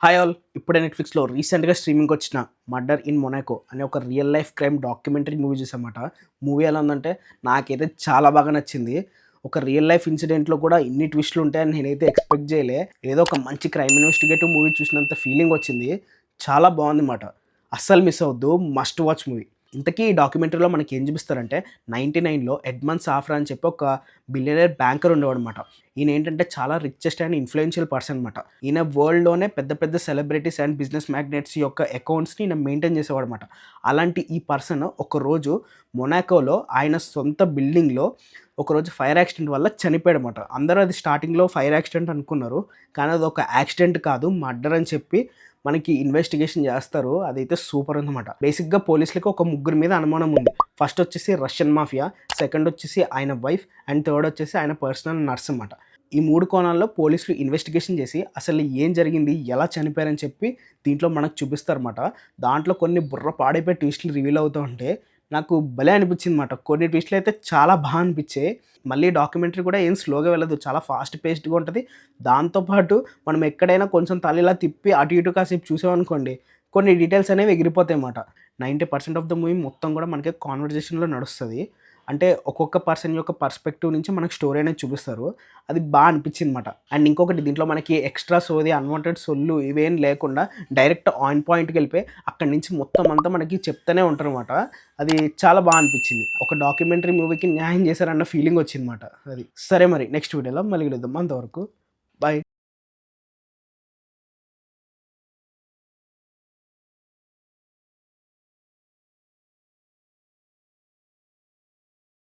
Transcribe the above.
Hi all. ఇప్పుడే నెట్‌ఫ్లిక్స్‌లో రీసెంట్‌గా స్ట్రీమింగ్‌కి వచ్చిన 'మర్డర్ ఇన్ మొనాకో' అనే ఒక real life crime documentary movie చూసామాట. మూవీ ఎలా ఉందంటే నాకైతే చాలా బాగా నచ్చింది. ఒక రియల్ లైఫ్ ఇన్సిడెంట్‌లో కూడా ఇన్ని ట్విస్ట్‌లు ఉంటాయని నేనైతే ఎక్స్‌పెక్ట్ చేయలే. ఏదో ఒక మంచి క్రైమ్ ఇన్వెస్టిగేటివ్ మూవీ చూసినంత ఫీలింగ్ వచ్చింది. చాలా బాగుంది మాట. అస్సలు మిస్ అవ్వద్దు. Must watch movie. ఇంతకీ ఈ డాక్యుమెంటరీలో మనకి ఏం చూపిస్తారంటే 99లో ఎడ్మండ్ సాఫ్రా అని చెప్పి ఒక బిలియనర్ బ్యాంకర్ ఉండేవాడనమాట. ఈయన ఏంటంటే చాలా రిచెస్ట్ అండ్ ఇన్‌ఫ్లుయెన్షియల్ పర్సన్ అనమాట. ఈయన వరల్డ్‌లోనే పెద్ద పెద్ద సెలబ్రిటీస్ అండ్ బిజినెస్ మ్యాగ్నెట్స్ యొక్క అకౌంట్స్‌ని ఈయన మెయింటైన్ చేసేవాడనమాట. అలాంటి ఈ పర్సన్ ఒకరోజు మొనాకోలో ఆయన సొంత బిల్డింగ్‌లో ఒకరోజు ఫైర్ యాక్సిడెంట్ వల్ల చనిపోయాడనమాట. అందరూ అది స్టార్టింగ్‌లో ఫైర్ యాక్సిడెంట్ అనుకున్నారు. కానీ అదొక యాక్సిడెంట్ కాదు, మర్డర్ అని చెప్పి మనకి ఇన్వెస్టిగేషన్ చేస్తారు. అదైతే సూపర్ ఉందన్నమాట. బేసిక్‌గా పోలీసులకి ఒక ముగ్గురు మీద అనుమానం ఉంది. ఫస్ట్ వచ్చేసి రష్యన్ మాఫియా, సెకండ్ వచ్చేసి ఆయన వైఫ్ అండ్ థర్డ్ వచ్చేసి ఆయన పర్సనల్ నర్స్ అన్నమాట. ఈ 3 కోణాల్లో పోలీసులు ఇన్వెస్టిగేషన్ చేసి అసలు ఏం జరిగింది? ఎలా చనిపోయారని చెప్పి దీంట్లో మనకు చూపిస్తారన్నమాట. దాంట్లో కొన్ని బుర్ర పాడైపోయే ట్విస్టులు రివీల్ అవుతూ ఉంటే నాకు భలే అనిపించిందన్నమాట. కొన్ని ట్విస్టులు అయితే చాలా అనిపించాయి. మళ్ళీ డాక్యుమెంటరీ కూడా ఏం స్లోగా వెళ్ళదు. చాలా ఫాస్ట్ పేస్డ్‌గా ఉంటది. దాంతో పాటు మనం ఎక్కడైనా కొంచెం తల ఇలా తిప్పి అటు ఇటు కాసేపు చూసామనుకోండి, కొన్ని డీటెయిల్స్ అనేవి ఎగిరిపోతాయన్నమాట. 90% ఆఫ్ ద మూవీ మొత్తం కూడా మనకి కాన్వర్జేషన్‌లో నడుస్తది. అంటే ఒక్కొక్క పర్సన్ యొక్క పర్స్పెక్టివ్ నుంచి మనకు స్టోరీ అనేది చూపిస్తారు. అది అనిపించిందన్నమాట. అండ్ ఇంకొకటి దీంట్లో మనకి ఎక్స్‌ట్రా సోది, అన్‌వాంటెడ్ సొల్లు ఇవేం లేకుండా డైరెక్ట్ ఆన్ పాయింట్‌కెళ్ళిపోయి అక్కడి నుంచి మొత్తం అంతా మనకి చెప్తూనే ఉంటారన్నమాట. అది చాలా అనిపించింది. ఒక డాక్యుమెంటరీ మూవీకి న్యాయం చేశారన్న ఫీలింగ్ వచ్చిందన్నమాట అది. సరే మరి నెక్స్ట్ వీడియోలో మళ్ళీ కలుద్దాం. అంతవరకు బాయ్.